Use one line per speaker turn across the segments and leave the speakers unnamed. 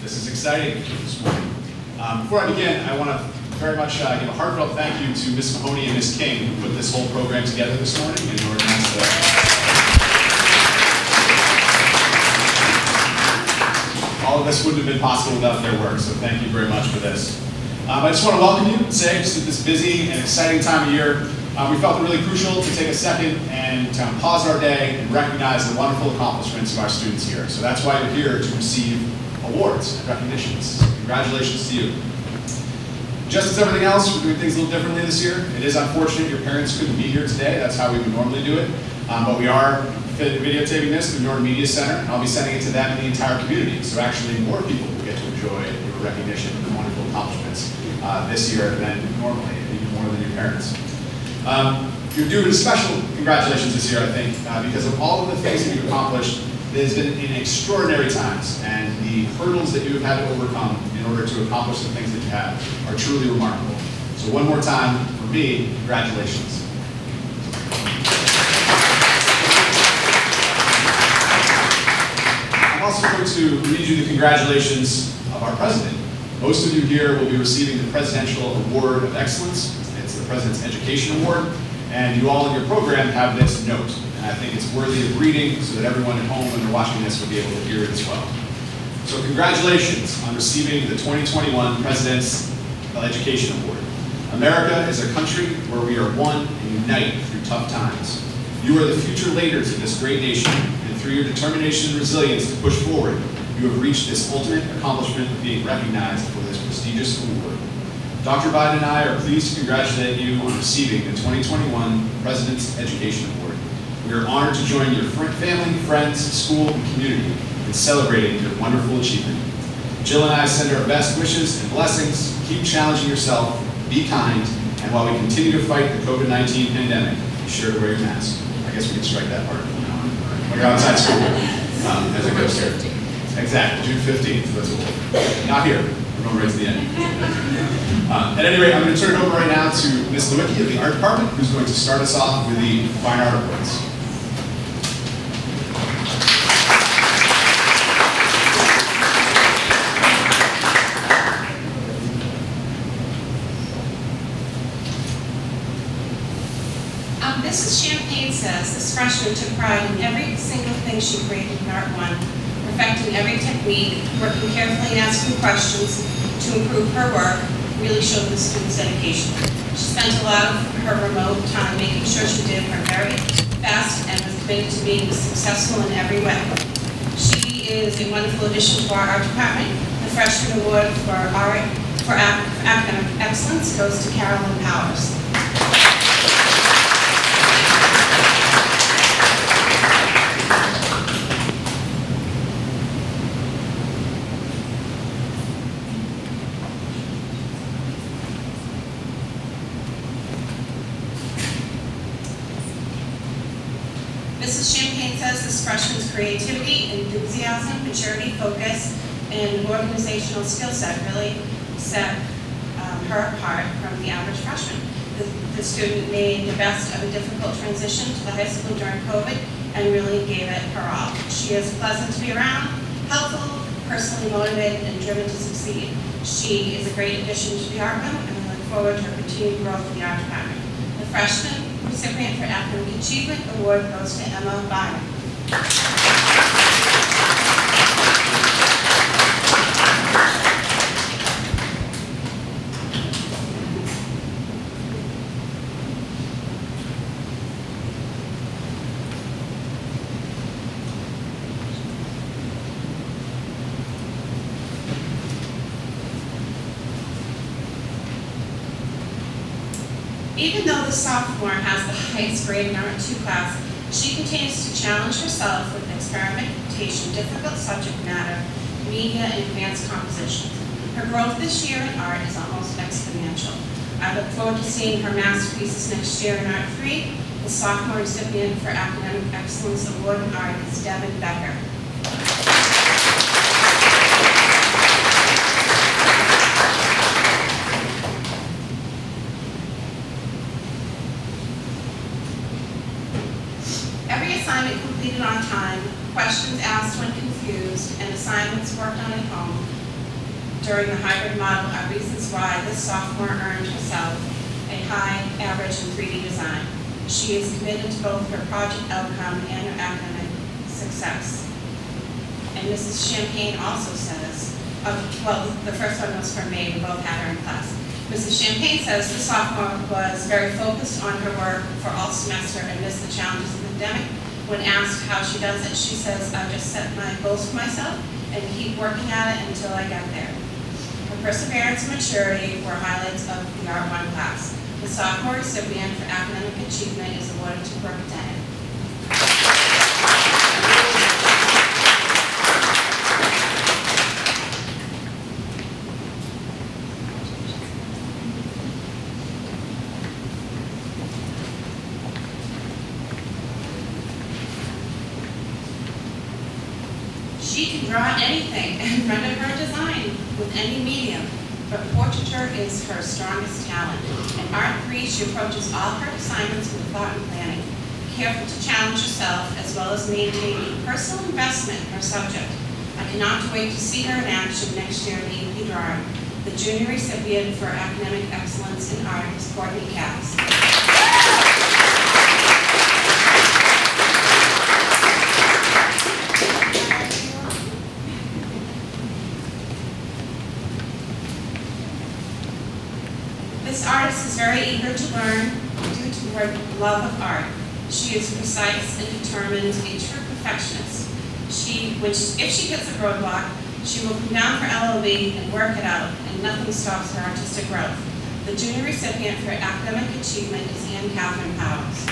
This is exciting this morning. Before I begin, I want to very much give a heartfelt thank you to Ms. Mahoney and Ms. King who put this whole program together this morning and organized all of this wouldn't have been possible without their work, so thank you very much for this. I just want to welcome you and say, just at this busy and exciting time of year, we felt it really crucial to take a second and to pause our day and recognize the wonderful accomplishments of our students here. So that's why you're here, to receive awards and recognitions. Congratulations to you. Just as everything else, we're doing things a little differently this year. It is unfortunate your parents couldn't be here today. That's how we would normally do it. But we are videotaping this through Norton Media Center, and I'll be sending it to them and the entire community. So actually more people will get to enjoy your recognition of the wonderful accomplishments this year than normally, even more than your parents. You're due a special congratulations this year, I think, because of all of the things that you've accomplished. It has been in extraordinary times, and the hurdles that you have had to overcome in order to accomplish the things that you have are truly remarkable. So one more time, for me, congratulations. I'm also going to read you the congratulations of our president. Most of you here will be receiving the Presidential Award of Excellence. It's the President's Education Award, and you all in your program have this note. And I think it's worthy of reading so that everyone at home when they're watching this will be able to hear it as well. So congratulations on receiving the 2021 President's Education Award. America is a country where we are one and unite through tough times. You are the future leaders of this great nation, and through your determination and resilience to push forward, you have reached this ultimate accomplishment of being recognized for this prestigious award. Dr. Biden and I are pleased to congratulate you on receiving the 2021 President's Education Award. We are honored to join your family, friends, school, and community in celebrating your wonderful achievement. Jill and I send our best wishes and blessings. Keep challenging yourself, be kind, and while we continue to fight the COVID-19 pandemic, be sure to wear your mask. I guess we can strike that part from now on. When you're outside school, as it goes here. Exactly, June 15th, that's what we'll, not here, we're going right to the end. At any rate, I'm going to turn it over right now to Ms. Lewicki of the Art Department, who's going to start us off with the Fine Art Awards.
Mrs. Champagne says this freshman took pride in every single thing she created in Art 1, perfecting every technique, working carefully and asking questions to improve her work, really showed the students' dedication. She spent a lot of her remote time making sure she did her very best and was committed to being successful in every way. She is a wonderful addition to our art department. The freshman award for academic excellence goes to Carolyn Powers. Mrs. Champagne says this freshman's creativity, enthusiasm, maturity, focus, and organizational skill set really set her apart from the average freshman. The student made the best of a difficult transition to the high school during COVID and really gave it her all. She is pleasant to be around, helpful, personally motivated, and driven to succeed. She is a great addition to the art room, and we look forward to her continued growth in the art department. The freshman recipient for Academic Achievement Award goes to Emma Bynum. Even though the sophomore has the highest grade in our 2 class, she continues to challenge herself with experimentation, difficult subject matter, media, and advanced composition. Her growth this year in art is almost exponential. I look forward to seeing her masterpieces next year in Art 3. The sophomore recipient for Academic Excellence Award in Art is Devin Becker. Every assignment completed on time, questions asked when confused, and assignments assignments worked on at home during the hybrid model are reasons why this sophomore earned herself a high average in 3D design. She is committed to both her project outcome and her academic success. And Mrs. Champagne also says, well, the first one was from May, we both had her in class. Mrs. Champagne says the sophomore was very focused on her work for all semester and missed the challenges of the pandemic. When asked how she does it, she says, I just set my goals for myself and keep working at it until I get there. Her perseverance and maturity were highlights of the Art 1 class. The sophomore recipient for academic achievement is awarded to Brooke Dennett. She can draw anything and render her design with any medium, but portraiture is her strongest talent. In Art 3, she approaches all her assignments with thought and planning, careful to challenge herself as well as maintaining personal investment in her subject. I cannot wait to see her in action next year in AP drawing. The junior recipient for academic excellence in art is Courtney Cass. This artist is very eager to learn due to her love of art. She is precise and determined, a true perfectionist. If she hits a roadblock, she will come down for LOB and work it out, and nothing stops her artistic growth. The junior recipient for academic achievement is Ann Catherine Powers.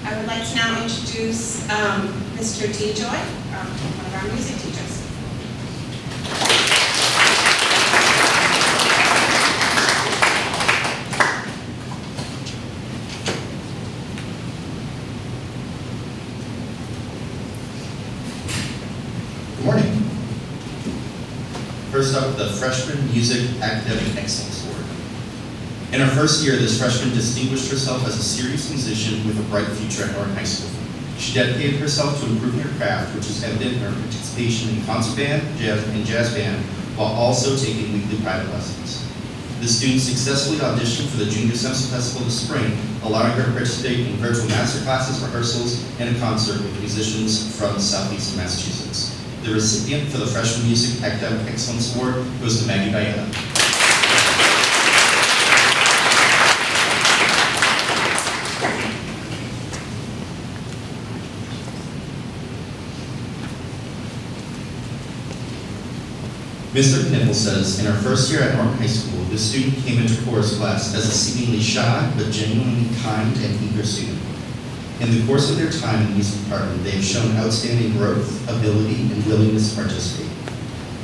I would like to now introduce Mr. D. Joy, one of our music teachers.
Good morning. First up, the Freshman Music Academic Excellence Award. In her first year, this freshman distinguished herself as a serious musician with a bright future at Norton High School. She dedicated herself to improving her craft, which is evident in her participation in concert band, jazz band, while also taking weekly private lessons. The student successfully auditioned for the Junior Semester Festival this spring, allowing her to participate in virtual master classes, rehearsals, and a concert with musicians from southeastern Massachusetts. The recipient for the Freshman Music Academic Excellence Award goes to Maggie Diana. Mr. Knippel says, in her first year at Norton High School, the student came into chorus class as a seemingly shy but genuinely kind and eager student. In the course of their time in the music department, they have shown outstanding growth, ability, and willingness to participate.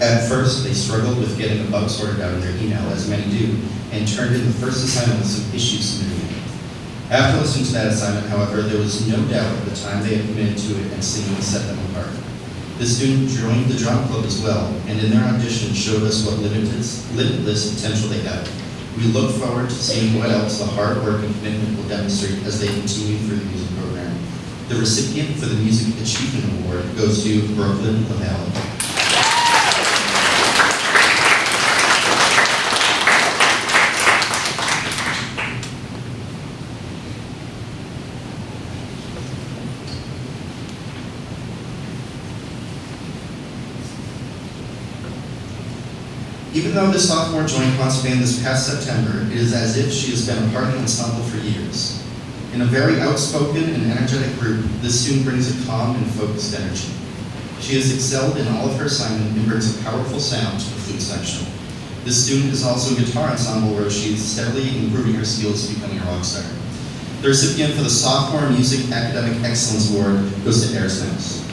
At first, they struggled with getting a bug sorted out in their email, as many do, and turned in the first assignment with some issues submitting it. After listening to that assignment, however, there was no doubt at the time they had committed to it and singing set them apart. The student joined the drum club as well, and in their audition showed us what limitless potential they have. We look forward to seeing what else the hard work and commitment will demonstrate as they continue through the music program. The recipient for the Music Achievement Award goes to Brooklyn LaValle. Even though this sophomore joined concert band this past September, it is as if she has been a part of the ensemble for years. In a very outspoken and energetic group, this student brings a calm and focused energy. She has excelled in all of her assignments and brings a powerful sound to the flute section. This student is also a guitar ensemble where she is steadily improving her skills to becoming a rock star. The recipient for the Sophomore Music Academic Excellence Award goes to Eris Smith.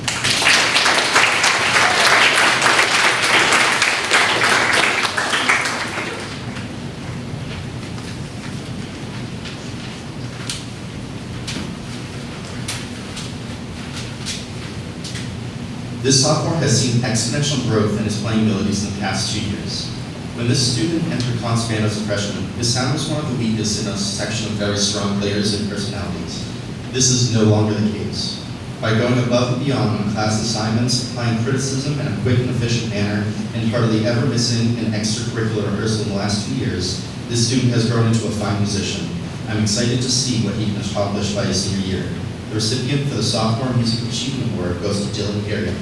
This sophomore has seen exponential growth in his playing abilities in the past 2 years. When this student entered Con's band as a freshman, his sound was one of the weakest in a section of very strong players and personalities. This is no longer the case. By going above and beyond on class assignments, applying criticism in a quick and efficient manner, and hardly ever missing an extracurricular rehearsal in the last 2 years, this student has grown into a fine musician. I'm excited to see what he can accomplish by his senior year. The recipient for the Sophomore Music Achievement Award goes to Dylan Gary.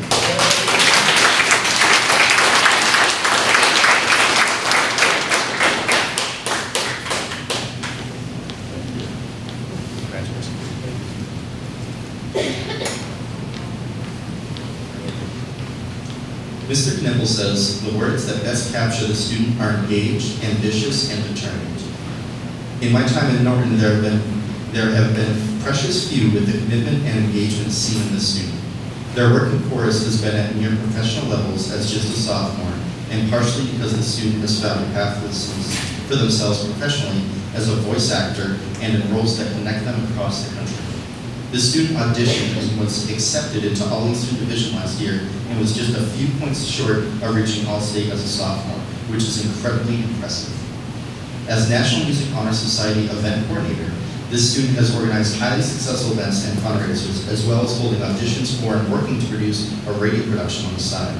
Mr. Knipple says, the words that best capture the student are engaged, ambitious, and determined. In my time in Norton, there have been precious few with the commitment and engagement seen in this student. Their work in chorus has been at near professional levels as just a sophomore, and partially because the student has found a path for themselves professionally as a voice actor and in roles that connect them across the country. This student auditioned and was accepted into All Eastern Division last year and was just a few points short of reaching All-State as a sophomore, which is incredibly impressive. As National Music Honor Society event coordinator, this student has organized highly successful events and fundraisers, as well as holding auditions for and working to produce a radio production on the side.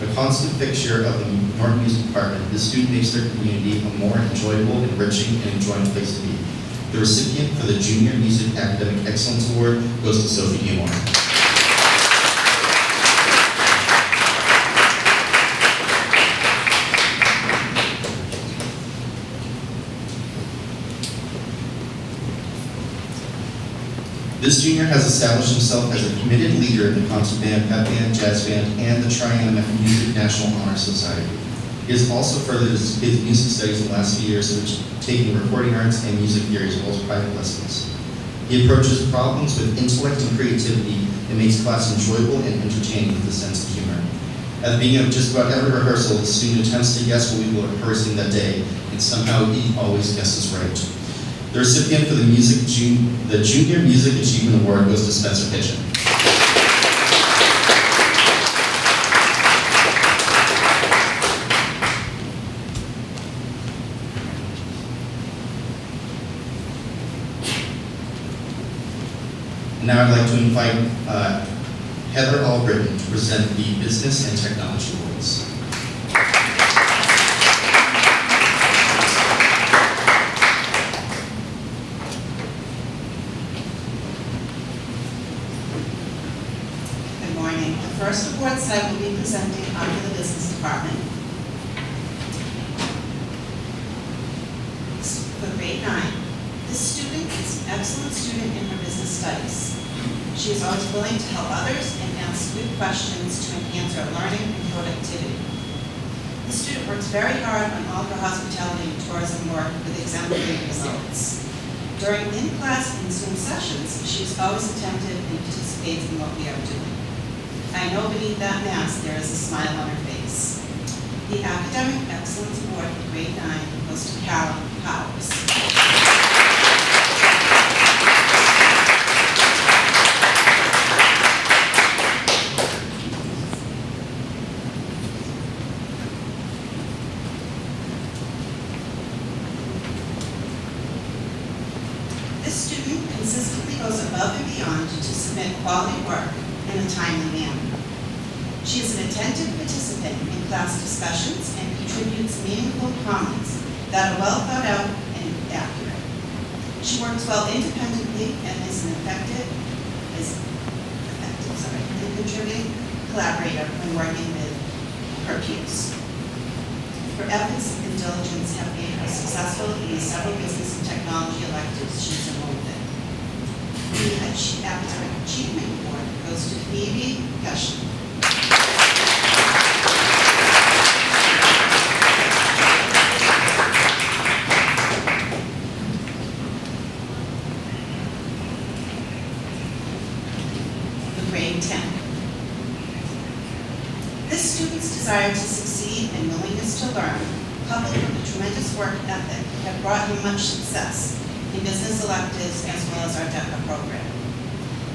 A constant fixture of the Norton Music Department, this student makes their community a more enjoyable, enriching, and enjoying place to be. The recipient for the Junior Music Academic Excellence Award goes to Sophie Gilmore. This junior has established himself as a committed leader in the concert band, pep band, jazz band, and the Triana Music National Honor Society. He has also furthered his music studies in the last few years, which taking recording arts and music theory as well as private lessons. He approaches problems with intellect and creativity and makes class enjoyable and entertaining with a sense of humor. At the beginning of just about every rehearsal, the student attempts to guess what we will rehearsing that day, and somehow he always guesses right. The recipient for the Junior Music Achievement Award goes to Spencer Kitchen. Now I'd like to invite Heather Albritton to present the Business and Technology Awards.
Good morning. The first awards that I will be presenting are for the Business Department. For grade 9, this student is an excellent student in her business studies. She is always willing to help others and ask good questions to enhance her learning and productivity. The student works very hard on all her hospitality and tourism work with exemplary results. During in-class and Zoom sessions, she is always attentive and participates in what we are doing. I know beneath that mask there is a smile on her face. The Academic Excellence Award for grade 9 goes to Carol Powers. This student consistently goes above and beyond to submit quality work in a timely manner. She is an attentive participant in class discussions and contributes meaningful comments that are well thought out and accurate. She works well independently and is an effective and contributing collaborator when working with her peers. Her efforts and diligence have made her successful in the several business and technology electives she's enrolled in. The Academic Achievement Award goes to Phoebe Gushing. For grade 10. This student's desire to succeed and willingness to learn, coupled with a tremendous work ethic, have brought him much success in business electives as well as our DECA program.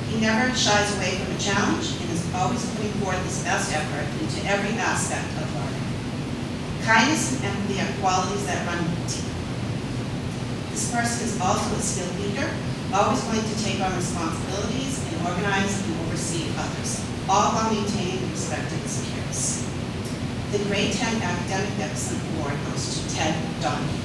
He never shies away from a challenge and is always putting forth his best effort into every aspect of learning. Kindness and empathy are qualities that run deep. This person is also a skilled leader, always willing to take on responsibilities and organize and oversee others, all while maintaining and respecting his peers. The Grade 10 Academic Excellence Award goes to Ted Donahue.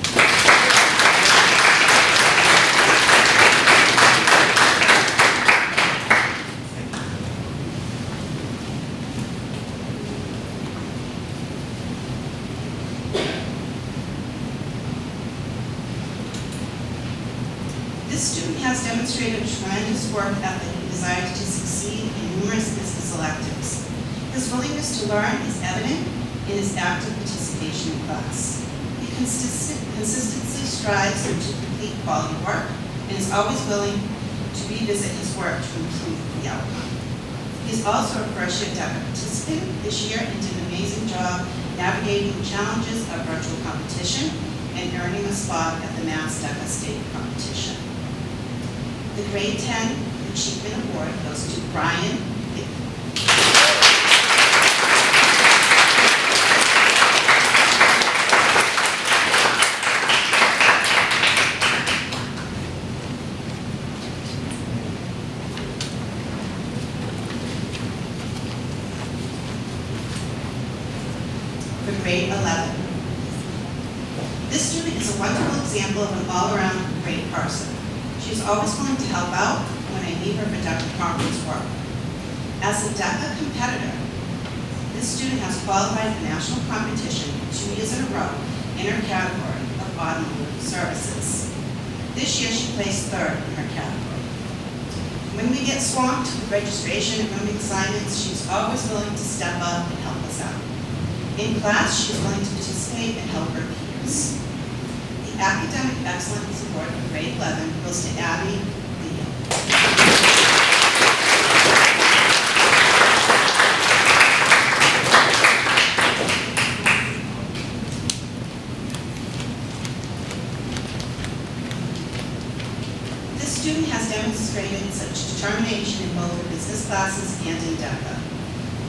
This student has demonstrated tremendous work ethic and desire to succeed in numerous business electives. His willingness to learn is evident in his active participation in class. He consistently strives to complete quality work and is always willing to revisit his work to improve the outcome. He is also a first-year DECA participant this year and did an amazing job navigating the challenges of virtual competition and earning a spot at the Mass DECA State Competition. The Grade 10 Achievement Award goes to Brian Hickman. For Grade 11. This student is a wonderful example of an all-around great person. She is always willing to help out when I need her for DECA conference work. As a DECA competitor, this student has qualified for national competition 2 years in a row in her category of automobile services. This year she placed third in her category. When we get swamped with registration and rooming assignments, she's always willing to step up and help us out. In class, she's willing to participate and help her peers. The Academic Excellence Award for Grade 11 goes to Abby Leo. This student has demonstrated such determination in both her business classes and in DECA.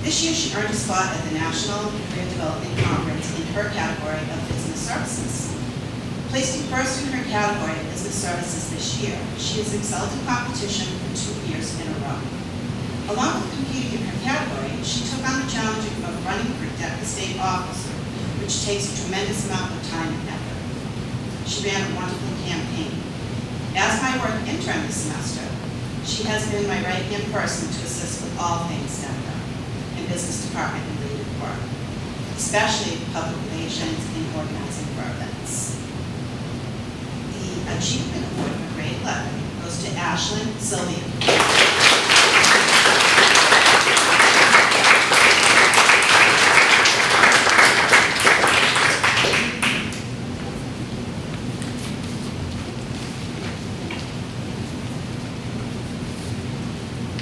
This year, she earned a spot at the National Career Development Conference in her category of business services. Placing first in her category of business services this year, she has excelled in competition for 2 years in a row. Along with competing in her category, she took on the challenge of running for DECA State Officer, which takes a tremendous amount of time and effort. She ran a wonderful campaign. As my work intern this semester, she has been my right-hand person to assist with all things DECA and business department related work, especially public relations and organizing for events. The Achievement Award for Grade 11 goes to Ashlyn Sylvia.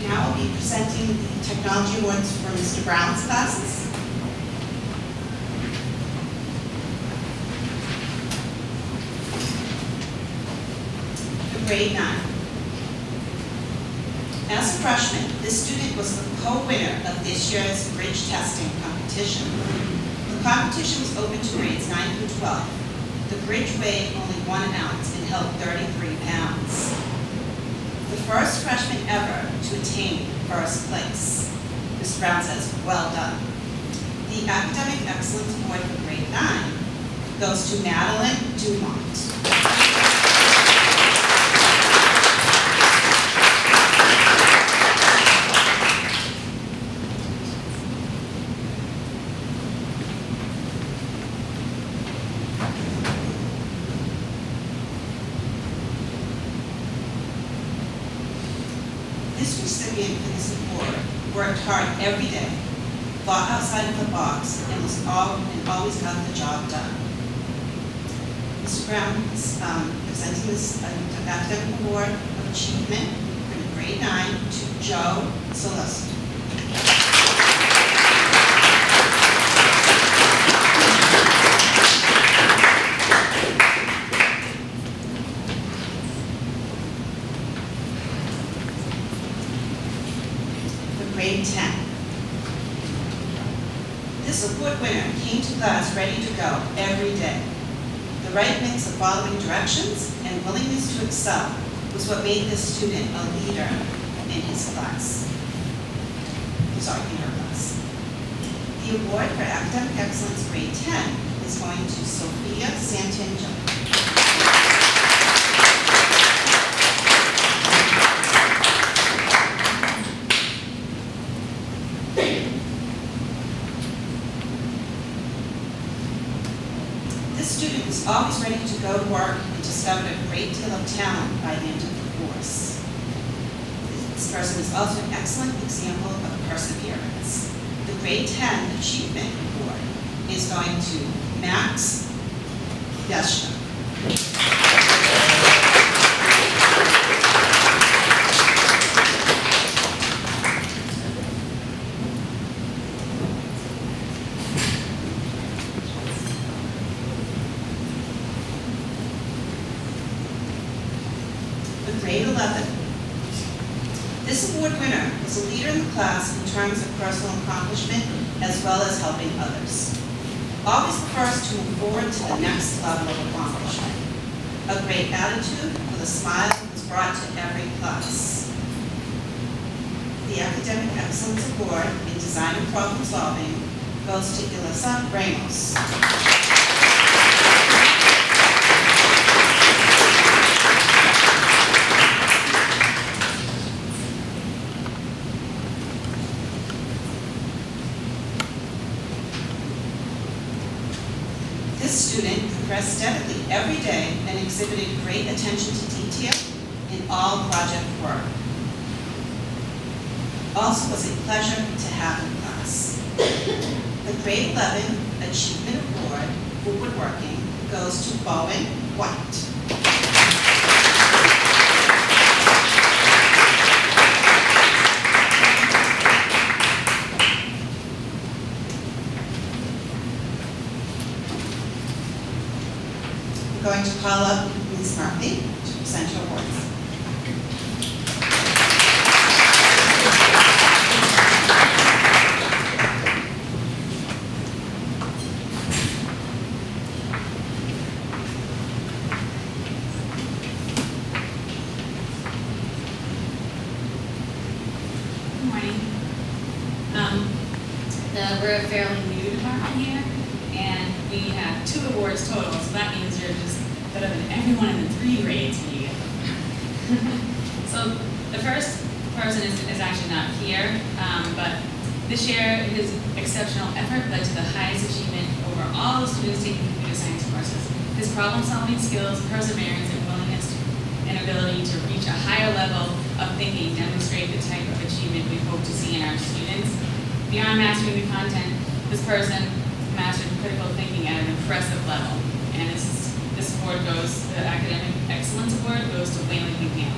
Now I'll be presenting the Technology Awards for Mr. Brown's classes. For Grade 9. As a freshman, this student was the co-winner of this year's bridge testing competition. The competition was open to grades 9 through 12. The bridge weighed only 1 ounce and held 33 pounds. The first freshman ever to attain first place. Mr. Brown says, well done. The Academic Excellence Award for Grade 9 goes to Madeline Dumont. This recipient for this award worked hard every day, thought outside of the box, and always got the job done. Mr. Brown is presenting this academic award of achievement for Grade 9 to Joe Celeste. Grade 10. This award winner came to class ready to go every day. The right mix of following directions and willingness to excel was what made this student a leader in his class. Sorry, in her class. The award for academic excellence grade 10 is going to Sophia Santangelo. This student is always ready to go to work and discovered a great deal of talent by the end of the course. This person is also an excellent example of perseverance. The grade 10 achievement award is going to Max Yeshna. Grade 11. This award winner was a leader in the class in terms of personal accomplishment as well as helping others. Always the first to move forward to the next level of accomplishment. A great attitude with a smile was brought to every class. The Academic Excellence Award in Design and Problem Solving goes to Elisa Ramos. This student progressed steadily every day and exhibited great attention to detail in all project work. Also was a pleasure to have in class. The grade 11 Achievement Award for woodworking goes to Bowen White. I'm going to call up Ms. Murphy to present her awards.
Good morning. We're a fairly new department here, and we have 2 awards total, so that means you're just better than everyone in the 3 grades when you get them. So the first person is actually not here, but this year his exceptional effort led to the highest achievement over all the students taking computer science courses. His problem-solving skills, perseverance, and willingness and ability to reach a higher level of thinking demonstrate the type of achievement we hope to see in our students. Beyond mastering the content, this person mastered critical thinking at an impressive level. And this award goes, the Academic Excellence Award goes to Wayland McNeil.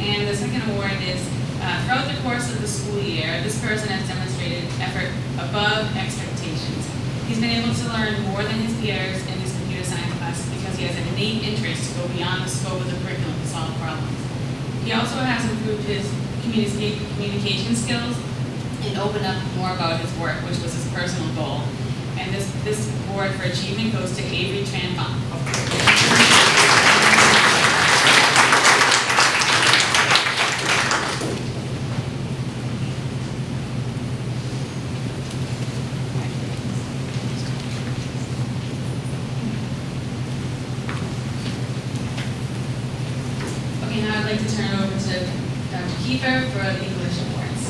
And the second award is, throughout the course of the school year, this person has demonstrated effort above expectations. He's been able to learn more than his peers in his computer science classes because he has an innate interest to go beyond the scope of the curriculum to solve problems. He also has improved his communication skills and opened up more about his work, which was his personal goal. And this award for achievement goes to Avery Tranfon. Okay, now I'd like to turn it over to Dr. Kiefer for the English awards.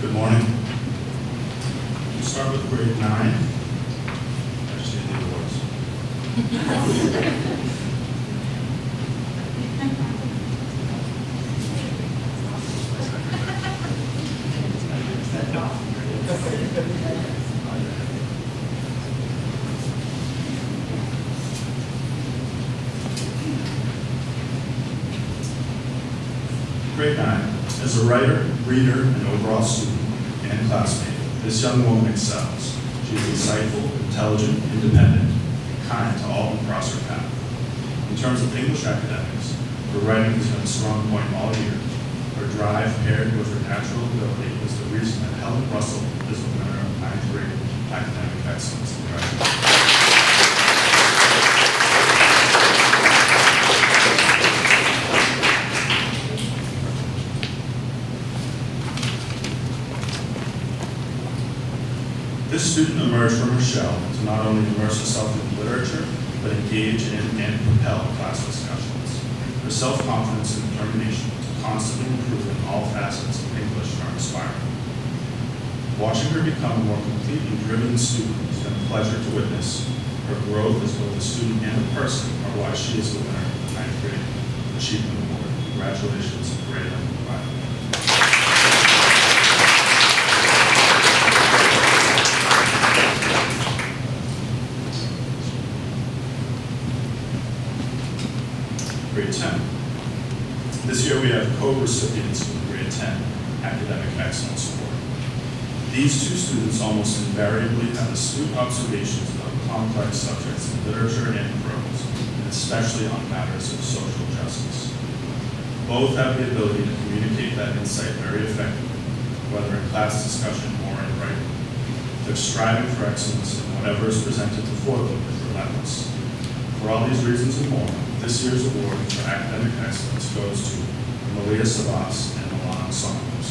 Good morning. We'll start with grade 9. I just need the awards. Grade 9. As a writer, reader, and overall student and classmate, this young woman excels. She is insightful, intelligent, independent, and kind to all who cross her path. In terms of English academics, her writing has been a strong point all year. Her drive, paired with her natural ability, is the reason that Helen Russell is the winner of 9th grade academic excellence. Congratulations. This student emerged from her shell to not only immerse herself in literature, but engage in and propel class discussions. Her self-confidence and determination to constantly improve in all facets of English are inspiring. Watching her become a more complete and driven student has been a pleasure to witness. Her growth as both a student and a person are why she is the winner of the 9th grade Achievement Award. Congratulations, grade 11. Grade 10. This year we have co-recipients of the Grade 10 Academic Excellence Award. These two students almost invariably have astute observations of complex subjects in literature and prose, and especially on matters of social justice. Both have the ability to communicate that insight very effectively, whether in class discussion or in writing. Their striving for excellence in whatever is presented before them is relentless. For all these reasons and more, this year's award for academic excellence goes to Malia Savas and Milan Somos.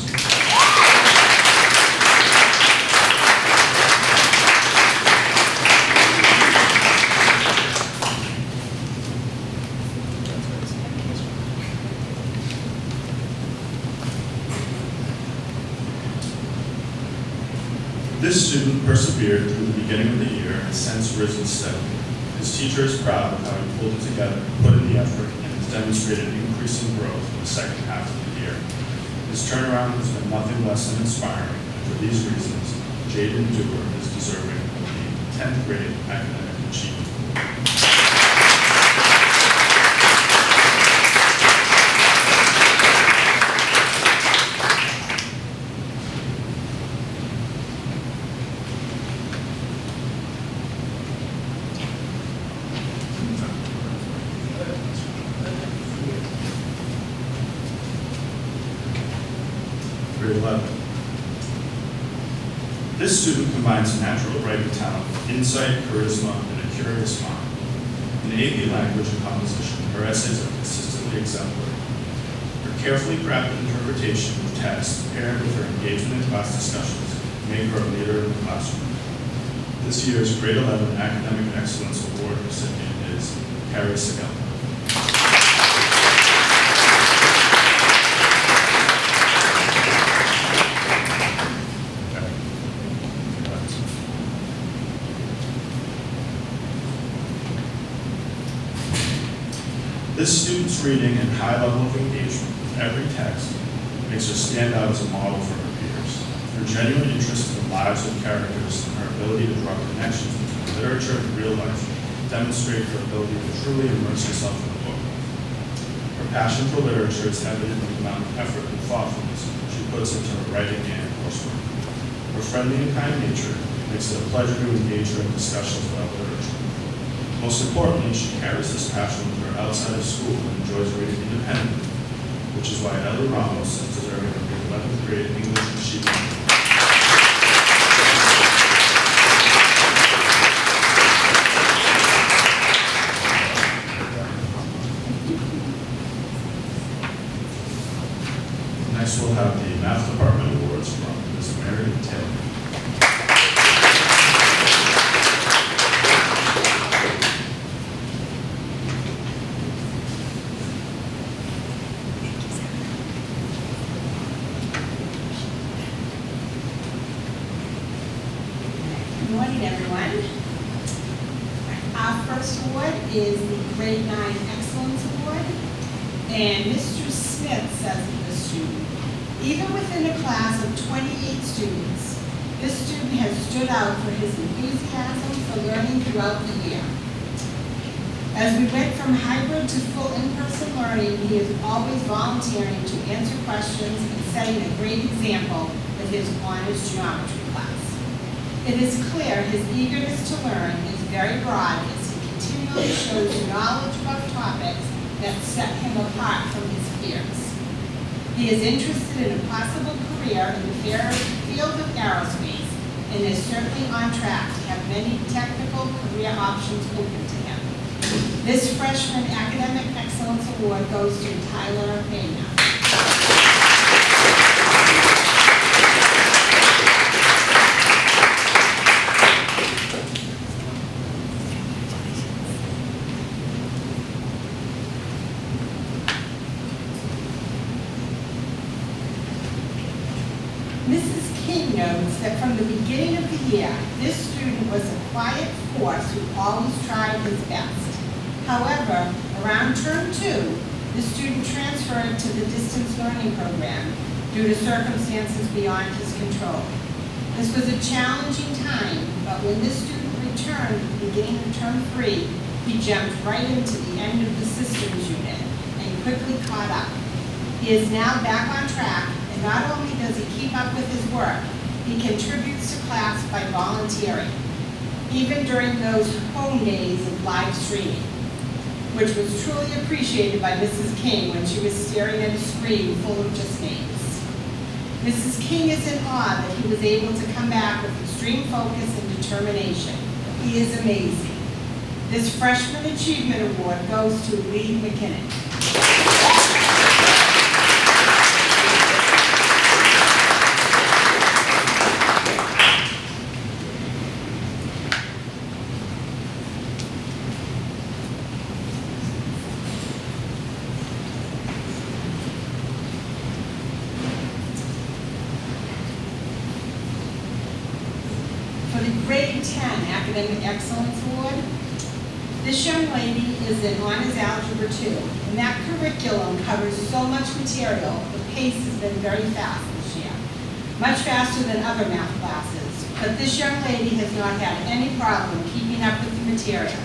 This student persevered through the beginning of the year and has since risen steadily. His teacher is proud of how he pulled it together, put in the effort, and has demonstrated increasing growth in the second half of the year. His turnaround has been nothing less than inspiring, and for these reasons, Jaden Dewar is deserving of the 10th grade academic achievement. Grade 11. This student combines natural writing talent, insight, charisma, and a curious mind. In AP language and composition, her essays are consistently exemplary. Her carefully crafted interpretation of text, paired with her engagement in class discussions, make her a leader in the classroom. This year's Grade 11 Academic Excellence Award recipient is Harry Segal. This student's reading and high level of engagement with every text makes her stand out as a model for her peers. Her genuine interest in the lives of characters and her ability to draw connections between literature and real life demonstrate her ability to truly immerse herself in the book. Her passion for literature is evident in the amount of effort and thoughtfulness she puts into her writing and coursework. Her friendly and kind nature makes it a pleasure to engage her in discussions about literature. Most importantly, she carries this passion with her outside of school and enjoys reading independently, which is why Ellie Ramos is deserving of the 11th grade English Achievement. Next, we'll have the Math Department Awards from Ms. Mary Taylor.
Good morning, everyone. Our first award is the Grade 9 Excellence Award. And Mr. Smith says of the student, even within a class of 28 students, this student has stood out for his enthusiasm for learning throughout the year. As we went from hybrid to full in-person learning, he is always volunteering to answer questions and setting a great example with his honors geometry class. It is clear his eagerness to learn is very broad as he continually shows knowledge about topics that set him apart from his peers. He is interested in a possible career in the field of aerospace and is certainly on track to have many technical career options open to him. This Freshman Academic Excellence Award goes to Tyler Pena. Mrs. King notes that from the beginning of the year, this student was a quiet force who always tried his best. However, around term 2, the student transferred to the distance learning program due to circumstances beyond his control. This was a challenging time, but when this student returned at the beginning of term 3, he jumped right into the end of the systems unit and quickly caught up. He is now back on track, and not only does he keep up with his work, he contributes to class by volunteering, even during those home days of live streaming, which was truly appreciated by Mrs. King when she was staring at a screen full of just names. Mrs. King is in awe that he was able to come back with extreme focus and determination. He is amazing. This Freshman Achievement Award goes to Lee McKinnon. For the Grade 10 Academic Excellence Award, this young lady is in Honors Algebra 2, and that curriculum covers so much material, the pace has been very fast this year, much faster than other math classes. But this young lady has not had any problem keeping up with the material,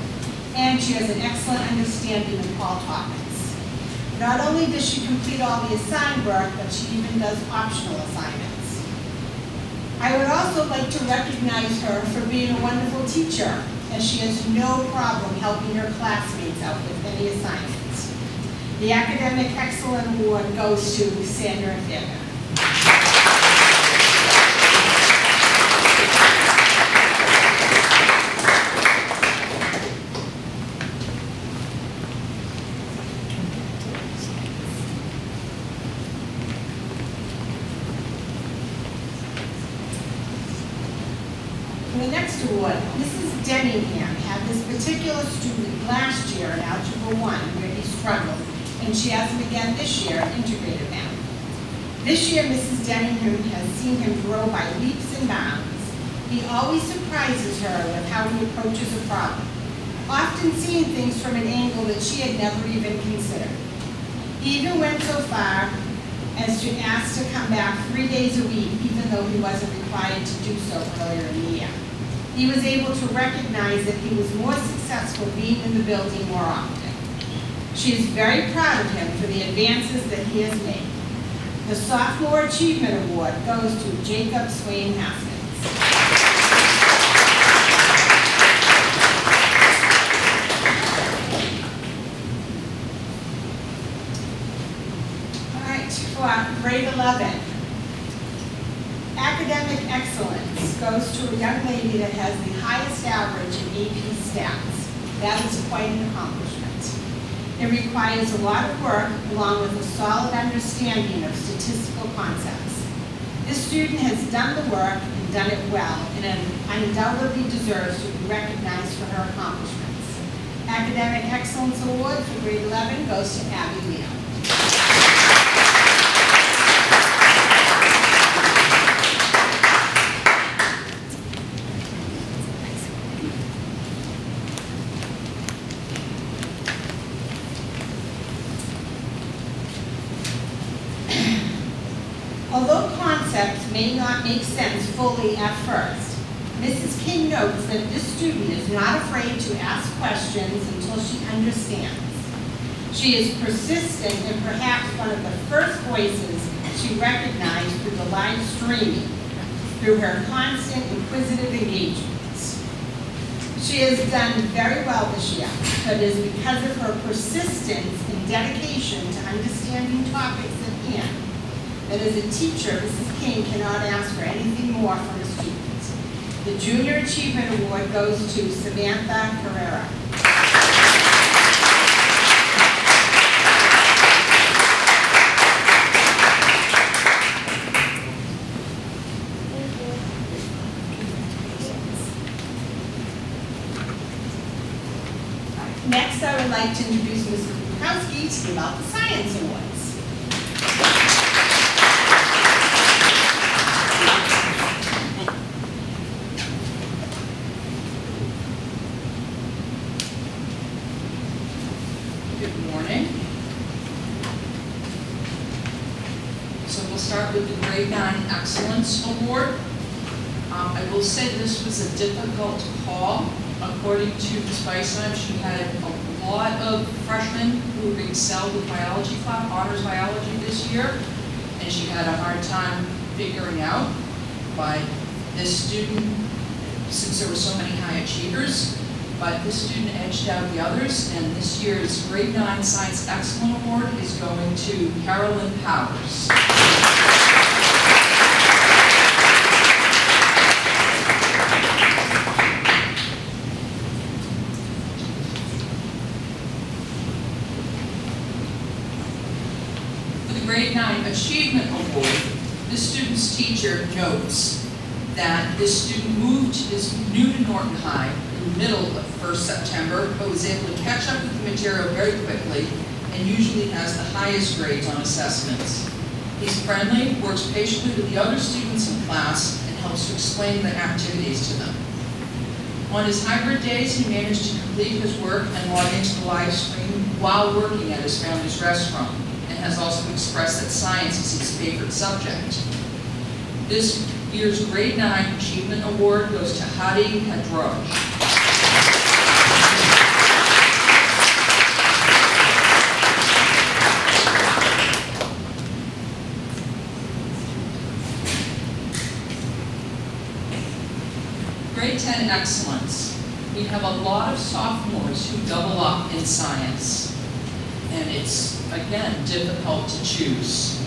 and she has an excellent understanding of all topics. Not only does she complete all the assigned work, but she even does optional assignments. I would also like to recognize her for being a wonderful teacher, as she has no problem helping her classmates out with any assignments. The Academic Excellence Award goes to Sandra Fairbairn. For the next award, Mrs. Denningham had this particular student last year in Algebra 1 where he struggled, and she has him again this year in Integrated Math. This year, Mrs. Denningham has seen him grow by leaps and bounds. He always surprises her with how he approaches a problem, often seeing things from an angle that she had never even considered. He even went so far as to ask to come back 3 days a week, even though he wasn't required to do so earlier in the year. He was able to recognize that he was more successful being in the building more often. She is very proud of him for the advances that he has made. The Sophomore Achievement Award goes to Jacob Swain Haskins. All right, for grade 11. Academic excellence goes to a young lady that has the highest average in AP Stats. That is quite an accomplishment. It requires a lot of work along with a solid understanding of statistical concepts. This student has done the work and done it well, and undoubtedly deserves to be recognized for her accomplishments. Academic Excellence Award for grade 11 goes to Abby Leo. Although concepts may not make sense fully at first, Mrs. King notes that this student is not afraid to ask questions until she understands. She is persistent and perhaps one of the first voices she recognized through the live streaming. through her constant inquisitive engagements. She has done very well this year, but it is because of her persistence and dedication to understanding topics at hand that as a teacher, Mrs. King cannot ask for anything more from a student. The Junior Achievement Award goes to Samantha Carrera. Next, I would like to introduce Mrs. Bukowski to give out the Science Awards.
Good morning. So we'll start with the Grade 9 Excellence Award. I will say this was a difficult call. According to Ms. Beisheim, she had a lot of freshmen who excelled with biology class, honors biology this year, and she had a hard time figuring out why this student, since there were so many high achievers, but this student edged out the others, and this year's Grade 9 Science Excellence Award is going to Carolyn Powers. Grade 9 Achievement Award, this student's teacher notes that this student is new to Norton High in the middle of 1st September, but was able to catch up with the material very quickly and usually has the highest grades on assessments. He's friendly, works patiently with the other students in class, and helps to explain the activities to them. On his hybrid days, he managed to complete his work and log into the live stream while working at his family's restaurant, and has also expressed that science is his favorite subject. This year's Grade 9 Achievement Award goes to Hadi Hadroj. Grade 10 Excellence. We have a lot of sophomores who double up in science, and it's, again, difficult to choose.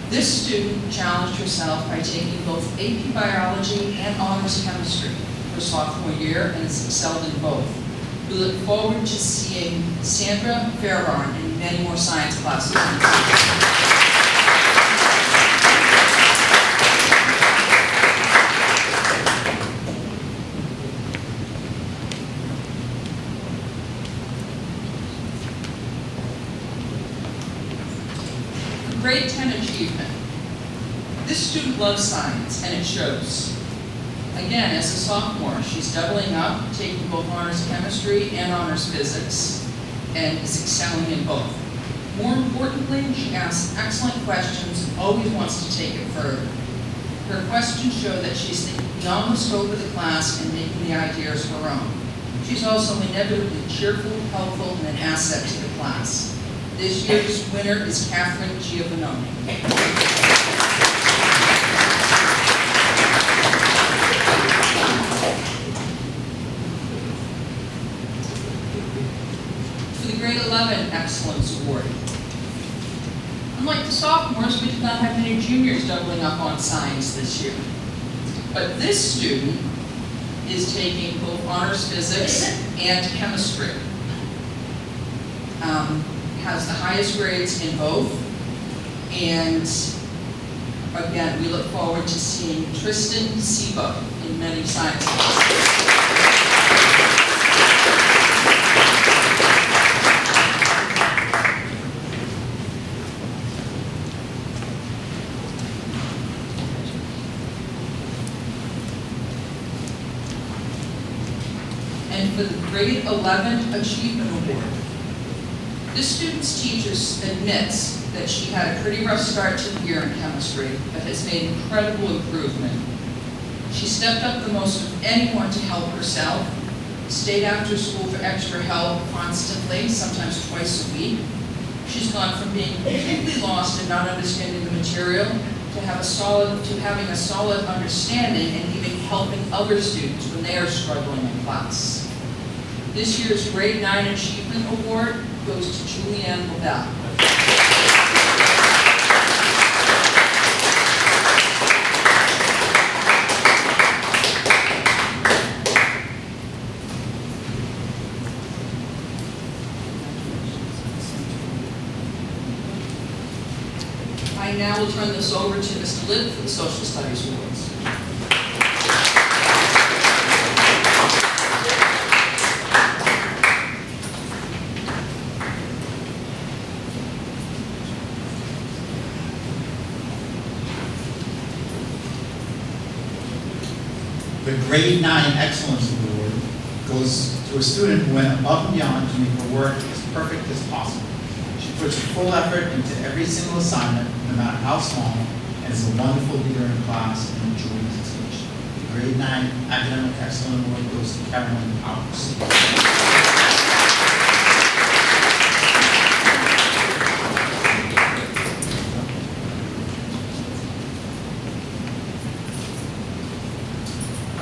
This student challenged herself by taking both AP Biology and Honors Chemistry her sophomore year and has excelled in both. We look forward to seeing Sandra Fairbarn in many more science classes. Grade 10 Achievement. This student loves science, and it shows. Again, as a sophomore, she's doubling up, taking both honors chemistry and honors physics, and is excelling in both. More importantly, she asks excellent questions and always wants to take it further. Her questions show that she's thinking beyond the scope of the class and making the ideas her own. She's also inevitably cheerful, helpful, and an asset to the class. This year's winner is Catherine Giovanoni. For the Grade 11 Excellence Award. Unlike the sophomores, we did not have many juniors doubling up on science this year. But this student is taking both honors physics and chemistry. Has the highest grades in both, and again, we look forward to seeing Tristan Seba in many science classes. And for the Grade 11 Achievement Award, this student's teacher admits that she had a pretty rough start to the year in chemistry, but has made incredible improvement. She stepped up the most of anyone to help herself, stayed after school for extra help constantly, sometimes twice a week. She's gone from being completely lost and not understanding the material to having a solid understanding and even helping other students when they are struggling in class. This year's Grade 9 Achievement Award goes to Julianne Lavelle. I now will turn this over to Mr. Litt for the Social Studies Awards.
The Grade 9 Excellence Award goes to a student who went above and beyond to make her work as perfect as possible. She puts her full effort into every single assignment, no matter how small, and is a wonderful leader in class and enjoys to teach. The Grade 9 Academic Excellence Award goes to Carolyn Powers.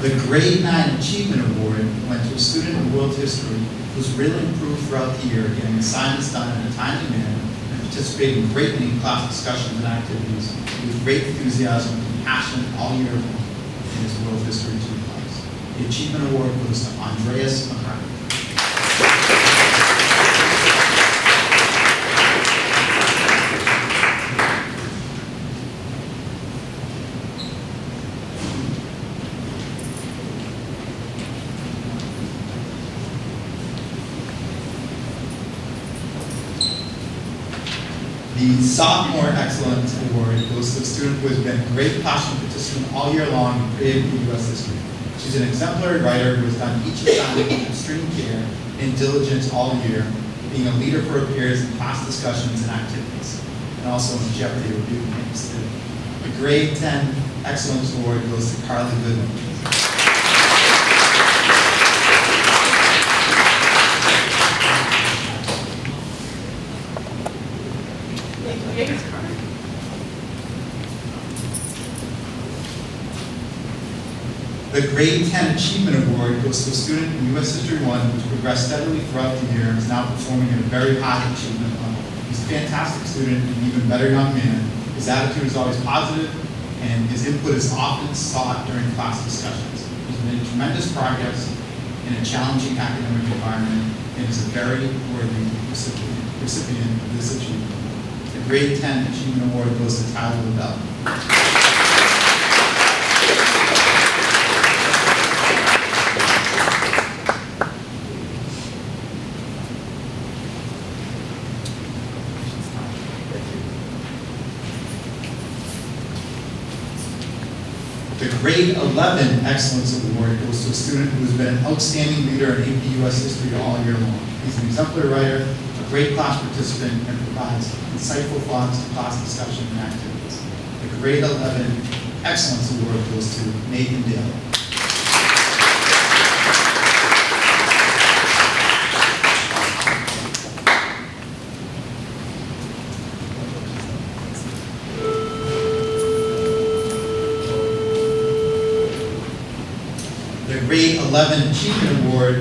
The Grade 9 Achievement Award went to a student in world history who's really improved throughout the year, getting assignments done in a timely manner and participating greatly in class discussions and activities with great enthusiasm and passion all year long in his world history 2 class. The Achievement Award goes to Andreas McCarthy. The Sophomore Excellence Award goes to a student who has been a great passionate participant all year long in creating U.S. history. She's an exemplary writer who has done each assignment with extreme care and diligence all year, being a leader for her peers in class discussions and activities, and also in Jeopardy review games too. The Grade 10 Excellence Award goes to Carly Goodwin. The Grade 10 Achievement Award goes to a student in U.S. History 1 who's progressed steadily throughout the year and is now performing at a very high achievement level. He's a fantastic student and an even better young man. His attitude is always positive and his input is often sought during class discussions. He's made tremendous progress in a challenging academic environment and is a very worthy recipient of this achievement. The Grade 10 Achievement Award goes to Tyler Lavelle. The Grade 11 Excellence Award goes to a student who has been an outstanding leader in AP US history all year long. He's an exemplary writer, a great class participant, and provides insightful thoughts to class discussion and activities. The Grade 11 Excellence Award goes to Nathan Dale. The Grade 11 Achievement Award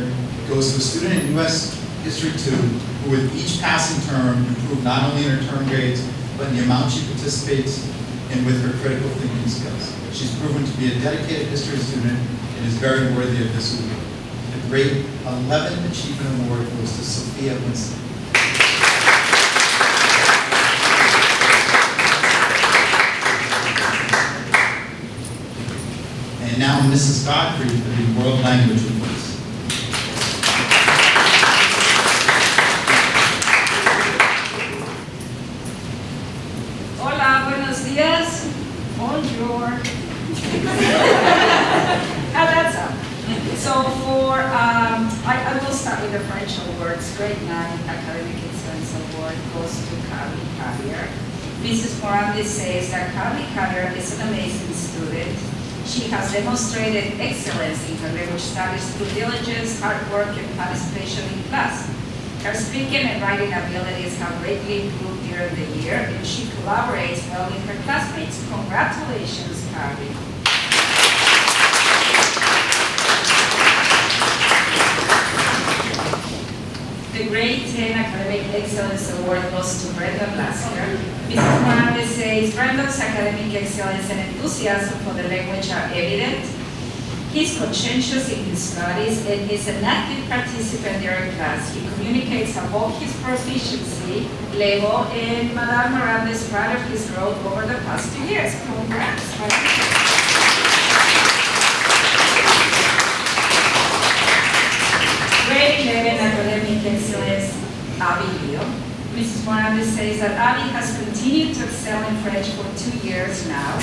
goes to a student in U.S. History 2 who with each passing term improved not only in her term grades, but in the amount she participates in with her critical thinking skills. She's proven to be a dedicated history student and is very worthy of this award. The Grade 11 Achievement Award goes to Sophia Winston. And now Mrs. Godfrey for the World Language Awards.
Hola, buenos días. Bonjour. How that's up. So I will start with the French awards. Grade 9 Academic Excellence Award goes to Carly Carrier. Mrs. Morandi says that Carly Carrier is an amazing student. She has demonstrated excellence in her language studies through diligence, hard work, and participation in class. Her speaking and writing abilities have greatly improved during the year, and she collaborates well with her classmates. Congratulations, Carly. The Grade 10 Academic Excellence Award goes to Brenda Blasker. Mrs. Morales says, Brenda's academic excellence and enthusiasm for the language are evident. He's conscientious in his studies and is an active participant during class. He communicates above his proficiency level, and Madame Miranda is proud of his growth over the past 2 years. Congrats. Grade 11 Academic Excellence, Abby Leo. Mrs. Morales says that Abby has continued to excel in French for 2 years now.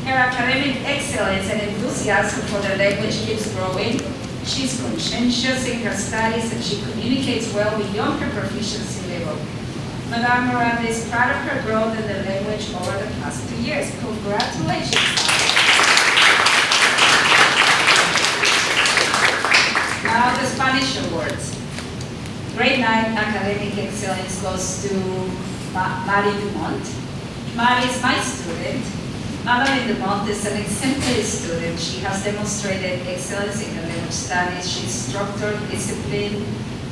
Her academic excellence and enthusiasm for the language keeps growing. She's conscientious in her studies and she communicates well beyond her proficiency level. Madame Miranda is proud of her growth in the language over the past 2 years. Congratulations. Now the Spanish awards. Grade 9 academic excellence goes to Marie Dumont. Marie is my student. Madeline Dumont is an exemplary student. She has demonstrated excellence in her language studies. She's structured, disciplined,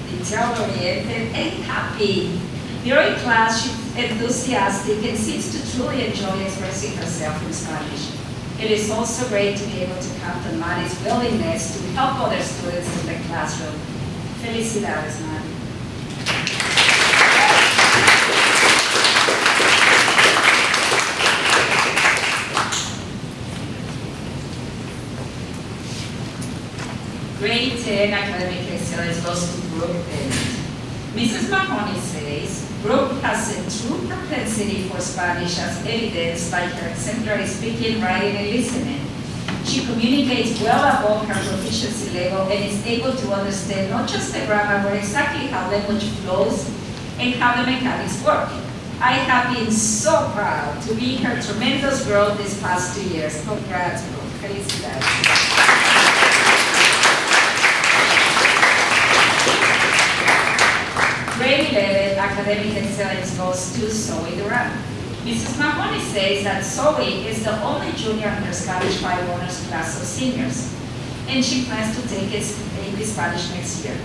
detail-oriented, and happy. During class, she's enthusiastic and seems to truly enjoy expressing herself in Spanish. It is also great to be able to count on Marie's willingness to help other students in the classroom. Felicidades, Marie. Grade 10 academic excellence goes to Brooke Bennett. Mrs. Mahoney says, Brooke has a true propensity for Spanish as evidenced by her exemplary speaking, writing, and listening. She communicates well above her proficiency level and is able to understand not just the grammar, but exactly how language flows and how the mechanics work. I have been so proud to be her tremendous growth this past 2 years. Congrats, Brooke. Felicidades. Grade 11 academic excellence goes to Zoe Duran. Mrs. Mahoney says that Zoe is the only junior in her Spanish 5 honors class of seniors, and she plans to take AP Spanish next year.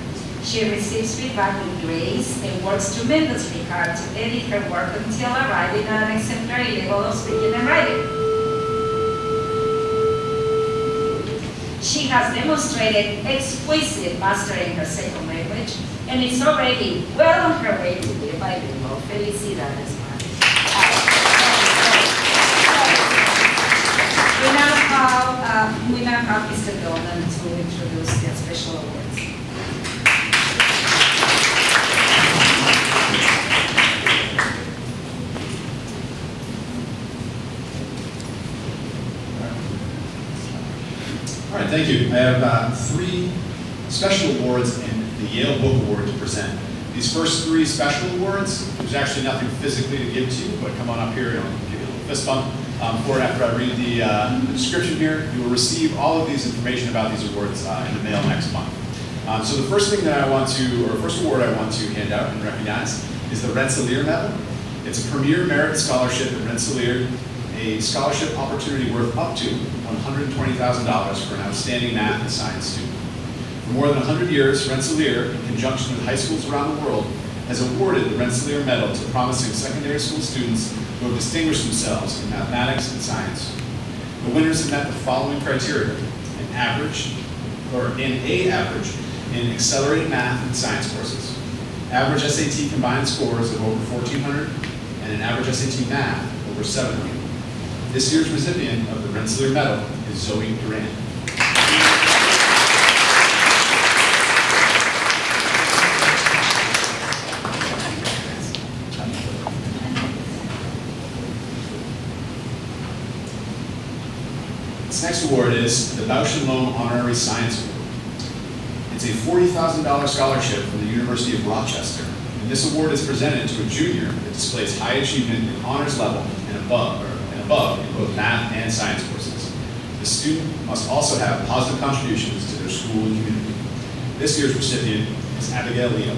She receives feedback with grace and works tremendously hard to edit her work until arriving at an exemplary level of speaking and writing. She has demonstrated exquisite mastery in her second language and is already well on her way to be bilingual. Felicidades, Marie. We now have Mr. Golden to introduce the special awards.
All right, thank you. I have 3 special awards and the Yale Book Award to present. These first 3 special awards, there's actually nothing physically to give to you, but come on up here and I'll give you a little fist bump for it after I read the description here. You will receive all of these information about these awards in the mail next month. So the first thing that I want to, or first award I want to hand out and recognize is the Rensselaer Medal. It's a premier merit scholarship at Rensselaer, a scholarship opportunity worth up to $120,000 for an outstanding math and science student. For more than 100 years, Rensselaer, in conjunction with high schools around the world, has awarded the Rensselaer Medal to promising secondary school students who have distinguished themselves in mathematics and science. The winners have met the following criteria: an average in accelerated math and science courses, average SAT combined scores of over 1,400, and an average SAT math over 700. This year's recipient of the Rensselaer Medal is Zoe Duran. This next award is the Bausch and Lomb Honorary Science Award. It's a $40,000 scholarship from the University of Rochester, and this award is presented to a junior that displays high achievement in honors level and above in both math and science courses. The student must also have positive contributions to their school and community. This year's recipient is Abigail Leo.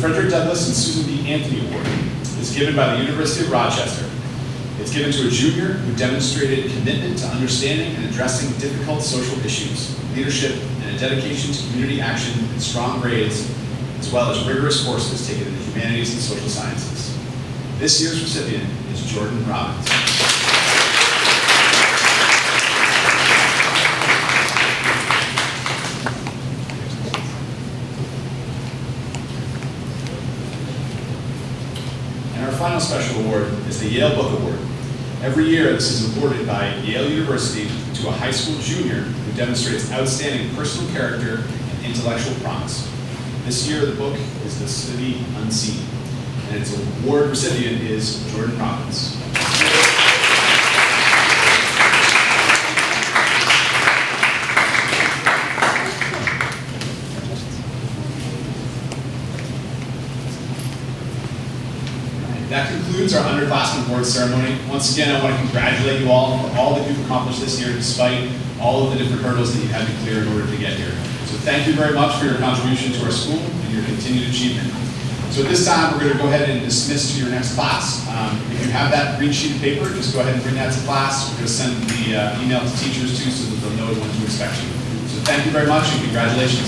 Frederick Douglass and Susan B. Anthony Award is given by the University of Rochester. It's given to a junior who demonstrated commitment to understanding and addressing difficult social issues, leadership, and a dedication to community action and strong grades, as well as rigorous courses taken in the humanities and social sciences. This year's recipient is Jordan Robbins. And our final special award is the Yale Book Award. Every year, this is awarded by Yale University to a high school junior who demonstrates outstanding personal character and intellectual promise. This year, the book is The City Unseen, and its award recipient is Jordan Robbins. That concludes our Underclassmen Award ceremony. Once again, I want to congratulate you all for all that you've accomplished this year, despite all of the different hurdles that you had to clear in order to get here. So thank you very much for your contribution to our school and your continued achievement. So at this time, we're going to go ahead and dismiss to your next class. If you have that green sheet of paper, just go ahead and bring that to class. We're going to send the email to teachers too so that they'll know when to expect you. So thank you very much and congratulations.